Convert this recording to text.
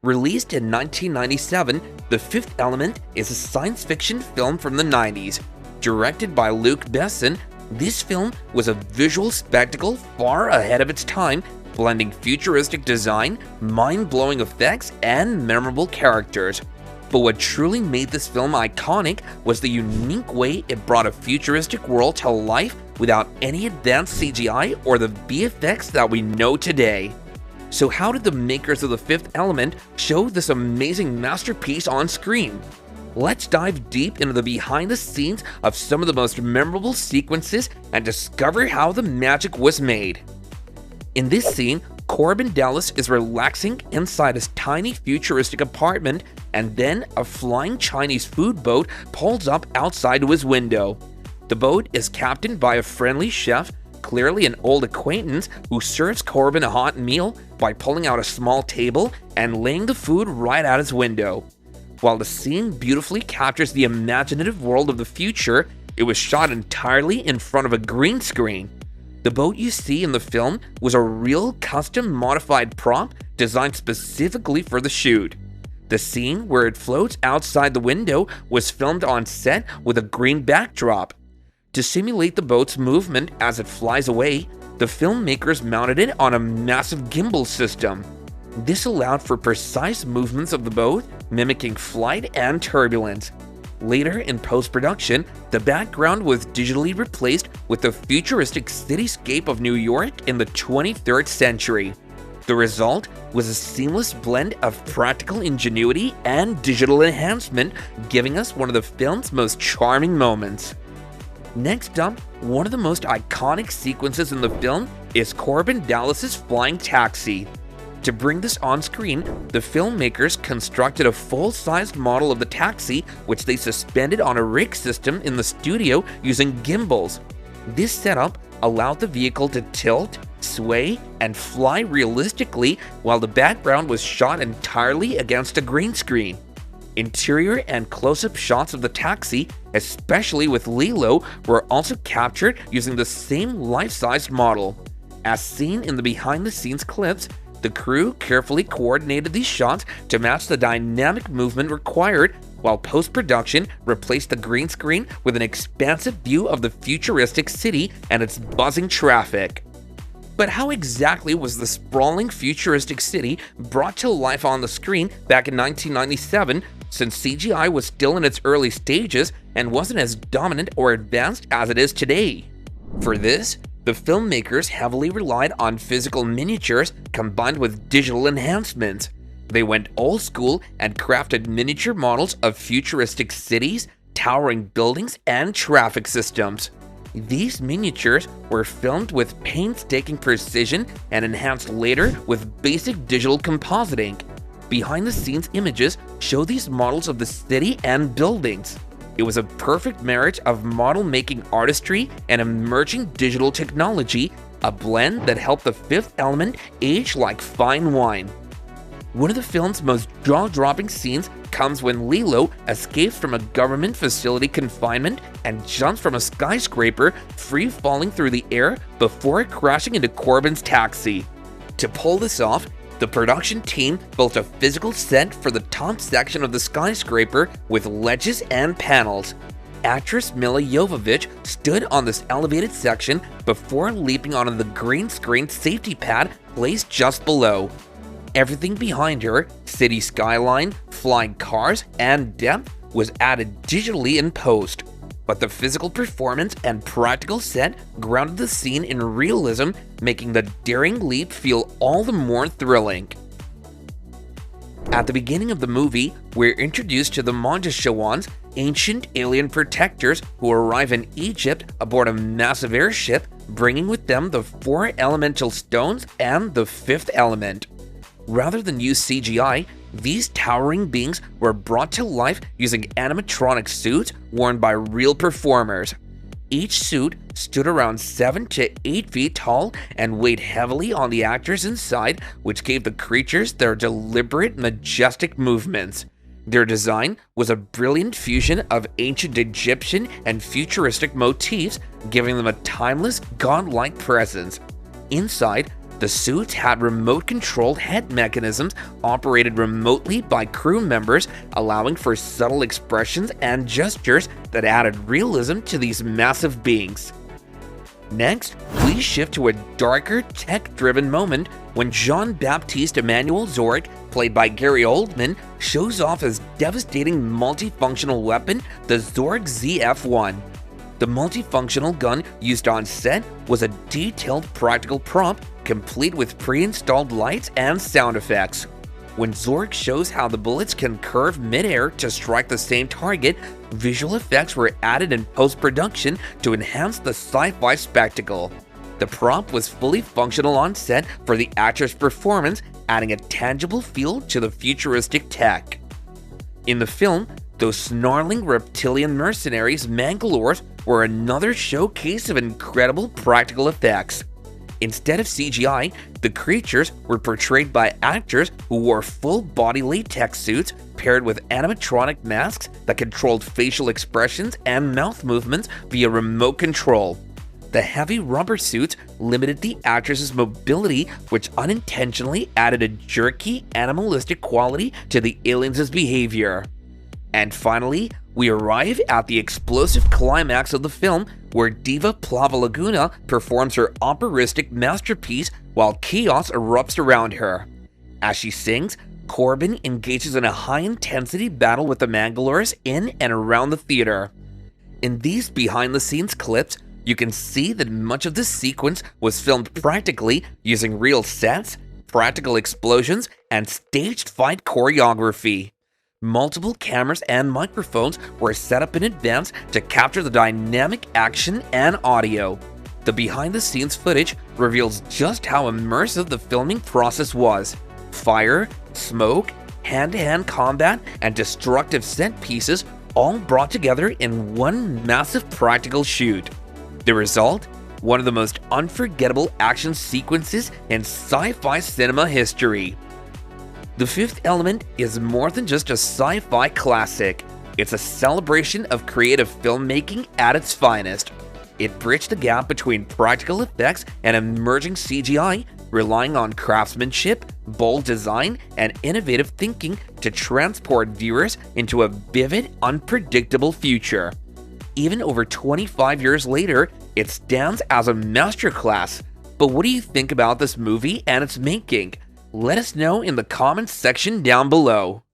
Released in 1997, The Fifth Element is a science fiction film from the 90s. Directed by Luc Besson, this film was a visual spectacle far ahead of its time, blending futuristic design, mind-blowing effects, and memorable characters. But what truly made this film iconic was the unique way it brought a futuristic world to life without any advanced CGI or the VFX that we know today. So how did the makers of The Fifth Element show this amazing masterpiece on screen? Let's dive deep into the behind the scenes of some of the most memorable sequences and discover how the magic was made. In this scene, Corbin Dallas is relaxing inside his tiny futuristic apartment, and then a flying Chinese food boat pulls up outside to his window. The boat is captained by a friendly chef, clearly an old acquaintance, who serves Corbin a hot meal by pulling out a small table and laying the food right at his window. While the scene beautifully captures the imaginative world of the future, it was shot entirely in front of a green screen. The boat you see in the film was a real custom-modified prop designed specifically for the shoot. The scene where it floats outside the window was filmed on set with a green backdrop. To simulate the boat's movement as it flies away, the filmmakers mounted it on a massive gimbal system. This allowed for precise movements of the boat, mimicking flight and turbulence. Later in post-production, the background was digitally replaced with the futuristic cityscape of New York in the 23rd century. The result was a seamless blend of practical ingenuity and digital enhancement, giving us one of the film's most charming moments. Next up, one of the most iconic sequences in the film is Corbin Dallas's flying taxi. To bring this on screen, the filmmakers constructed a full-sized model of the taxi, which they suspended on a rig system in the studio using gimbals. This setup allowed the vehicle to tilt, sway, and fly realistically while the background was shot entirely against a green screen. Interior and close-up shots of the taxi, especially with Lilo, were also captured using the same life-sized model. As seen in the behind-the-scenes clips, the crew carefully coordinated these shots to match the dynamic movement required, while post-production replaced the green screen with an expansive view of the futuristic city and its buzzing traffic. But how exactly was the sprawling futuristic city brought to life on the screen back in 1997, since CGI was still in its early stages and wasn't as dominant or advanced as it is today? For this, the filmmakers heavily relied on physical miniatures combined with digital enhancements. They went old school and crafted miniature models of futuristic cities, towering buildings, and traffic systems. These miniatures were filmed with painstaking precision and enhanced later with basic digital compositing. Behind-the-scenes images show these models of the city and buildings. It was a perfect marriage of model-making artistry and emerging digital technology, a blend that helped The Fifth Element age like fine wine. One of the film's most jaw-dropping scenes comes when Lilo escapes from a government facility confinement and jumps from a skyscraper, free-falling through the air before crashing into Corbin's taxi. To pull this off, the production team built a physical set for the top section of the skyscraper with ledges and panels. Actress Milla Jovovich stood on this elevated section before leaping onto the green screen safety pad placed just below. Everything behind her, city skyline, flying cars, and depth, was added digitally in post. But the physical performance and practical set grounded the scene in realism, making the daring leap feel all the more thrilling. At the beginning of the movie, we're introduced to the Mondashawans, ancient alien protectors who arrive in Egypt aboard a massive airship, bringing with them the 4 elemental stones and the 5th element. Rather than use CGI, these towering beings were brought to life using animatronic suits worn by real performers. Each suit stood around 7 to 8 feet tall and weighed heavily on the actors inside, which gave the creatures their deliberate, majestic movements. Their design was a brilliant fusion of ancient Egyptian and futuristic motifs, giving them a timeless, godlike presence. Inside, The suits had remote-controlled head mechanisms operated remotely by crew members, allowing for subtle expressions and gestures that added realism to these massive beings. Next, we shift to a darker, tech-driven moment when Jean-Baptiste Emmanuel Zorg, played by Gary Oldman, shows off his devastating multifunctional weapon, the Zorg ZF-1. The multifunctional gun used on set was a detailed practical prop, complete with pre-installed lights and sound effects. When Zorg shows how the bullets can curve midair to strike the same target, visual effects were added in post-production to enhance the sci-fi spectacle. The prop was fully functional on set for the actor's performance, adding a tangible feel to the futuristic tech. In the film, those snarling reptilian mercenaries Mangalores were another showcase of incredible practical effects. Instead of CGI, the creatures were portrayed by actors who wore full-body latex suits paired with animatronic masks that controlled facial expressions and mouth movements via remote control. The heavy rubber suits limited the actress's mobility, which unintentionally added a jerky, animalistic quality to the aliens' behavior. And finally, we arrive at the explosive climax of the film, where Diva Plavalaguna performs her operatic masterpiece while chaos erupts around her. As she sings, Corbin engages in a high-intensity battle with the Mangalores in and around the theater. In these behind-the-scenes clips, you can see that much of this sequence was filmed practically using real sets, practical explosions, and staged fight choreography. Multiple cameras and microphones were set up in advance to capture the dynamic action and audio. The behind-the-scenes footage reveals just how immersive the filming process was. Fire, smoke, hand-to-hand combat, and destructive set pieces all brought together in one massive practical shoot. The result? One of the most unforgettable action sequences in sci-fi cinema history. The Fifth Element is more than just a sci-fi classic. It's a celebration of creative filmmaking at its finest. It bridged the gap between practical effects and emerging CGI, relying on craftsmanship, bold design, and innovative thinking to transport viewers into a vivid, unpredictable future. Even over 25 years later, it stands as a masterclass. But what do you think about this movie and its making? Let us know in the comments section down below.